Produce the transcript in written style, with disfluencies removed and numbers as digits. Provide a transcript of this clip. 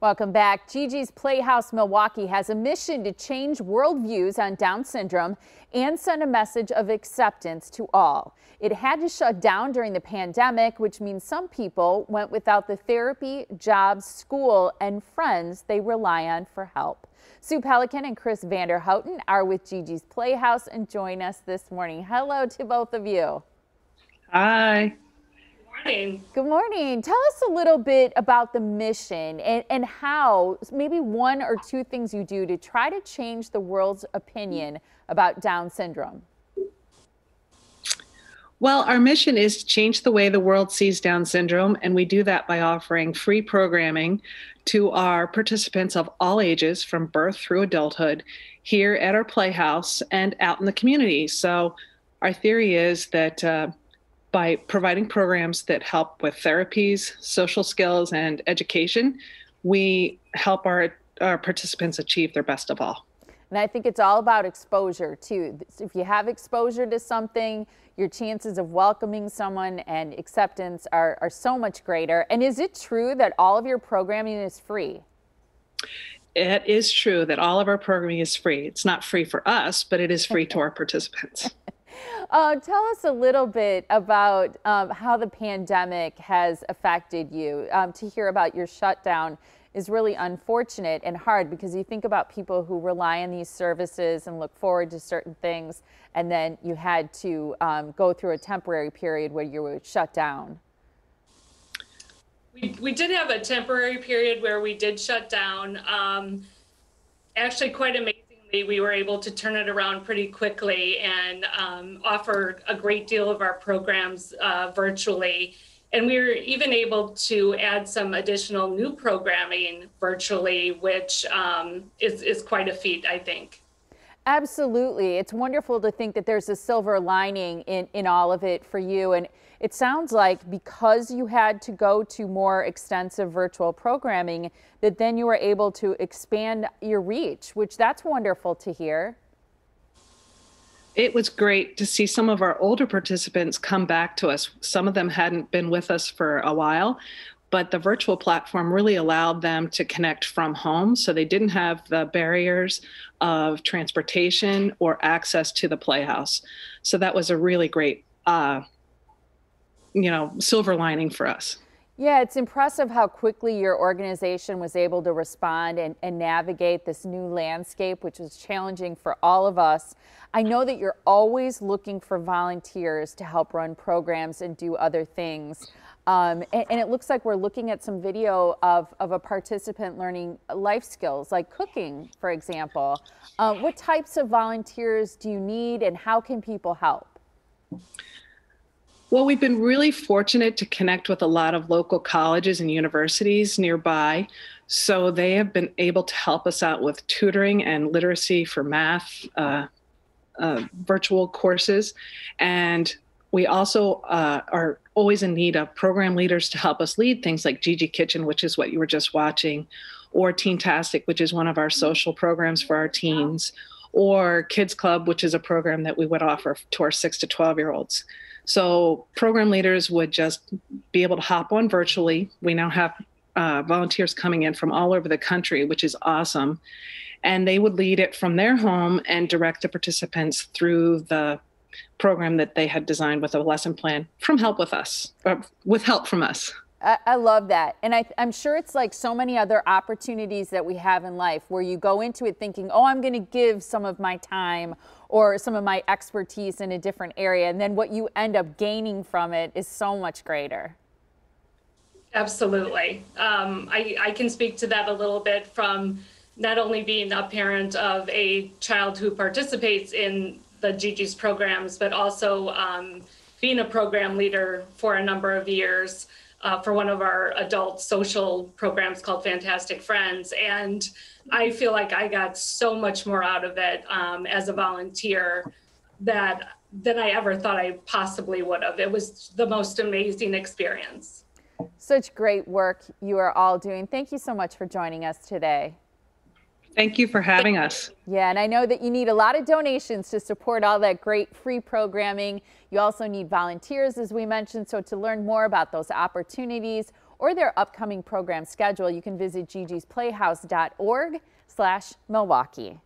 Welcome back. Gigi's Playhouse Milwaukee has a mission to change worldviews on Down syndrome and send a message of acceptance to all. It had to shut down during the pandemic, which means some people went without the therapy, jobs, school, and friends they rely on for help. Sue Pelican and Chris Vanderhouten are with Gigi's Playhouse and join us this morning. Hello to both of you. Hi. Morning. Good morning. Tell us a little bit about the mission and how, maybe one or two things you do to try to change the world's opinion about Down syndrome. Well, our mission is to change the way the world sees Down syndrome, and we do that by offering free programming to our participants of all ages from birth through adulthood here at our Playhouse and out in the community. So our theory is that by providing programs that help with therapies, social skills, and education, we help our participants achieve their best of all. And I think it's all about exposure too. If you have exposure to something, your chances of welcoming someone and acceptance are so much greater. And is it true that all of your programming is free? It is true that all of our programming is free. It's not free for us, but it is free to our participants. Tell us a little bit about how the pandemic has affected you. To hear about your shutdown is really unfortunate and hard because you think about people who rely on these services and look forward to certain things, and then you had to go through a temporary period where you were shut down. We did have a temporary period where we did shut down. Actually, quite amazingly, we were able to turn it around pretty quickly and offer a great deal of our programs virtually. And we were even able to add some additional new programming virtually, which is quite a feat, I think. Absolutely. It's wonderful to think that there's a silver lining in all of it for you. And it sounds like because you had to go to more extensive virtual programming, that then you were able to expand your reach, which that's wonderful to hear. It was great to see some of our older participants come back to us. Some of them hadn't been with us for a while, but the virtual platform really allowed them to connect from home. So they didn't have the barriers of transportation or access to the Playhouse. So that was a really great, silver lining for us. Yeah, it's impressive how quickly your organization was able to respond and navigate this new landscape, which was challenging for all of us. I know that you're always looking for volunteers to help run programs and do other things. And it looks like we're looking at some video of a participant learning life skills like cooking, for example. What types of volunteers do you need and how can people help? Well, we've been really fortunate to connect with a lot of local colleges and universities nearby. So they have been able to help us out with tutoring and literacy for math, virtual courses. And we also are always in need of program leaders to help us lead things like Gigi Kitchen, which is what you were just watching, or Teentastic, which is one of our social programs for our teens, or Kids Club, which is a program that we would offer to our 6 to 12-year-olds. So program leaders would just be able to hop on virtually. We now have volunteers coming in from all over the country, which is awesome. And they would lead it from their home and direct the participants through the program that they had designed with a lesson plan from help with us, or with help from us. I love that. And I'm sure it's like so many other opportunities that we have in life where you go into it thinking, oh, I'm going to give some of my time or some of my expertise in a different area. And then what you end up gaining from it is so much greater. Absolutely. I can speak to that a little bit from not only being a parent of a child who participates in the Gigi's programs, but also being a program leader for a number of years. For one of our adult social programs called Fantastic Friends. And I feel like I got so much more out of it as a volunteer than I ever thought I possibly would have. It was the most amazing experience. Such great work you are all doing. Thank you so much for joining us today. Thank you for having us. Yeah, and I know that you need a lot of donations to support all that great free programming. You also need volunteers, as we mentioned. So to learn more about those opportunities or their upcoming program schedule, you can visit gigisplayhouse.org/Milwaukee.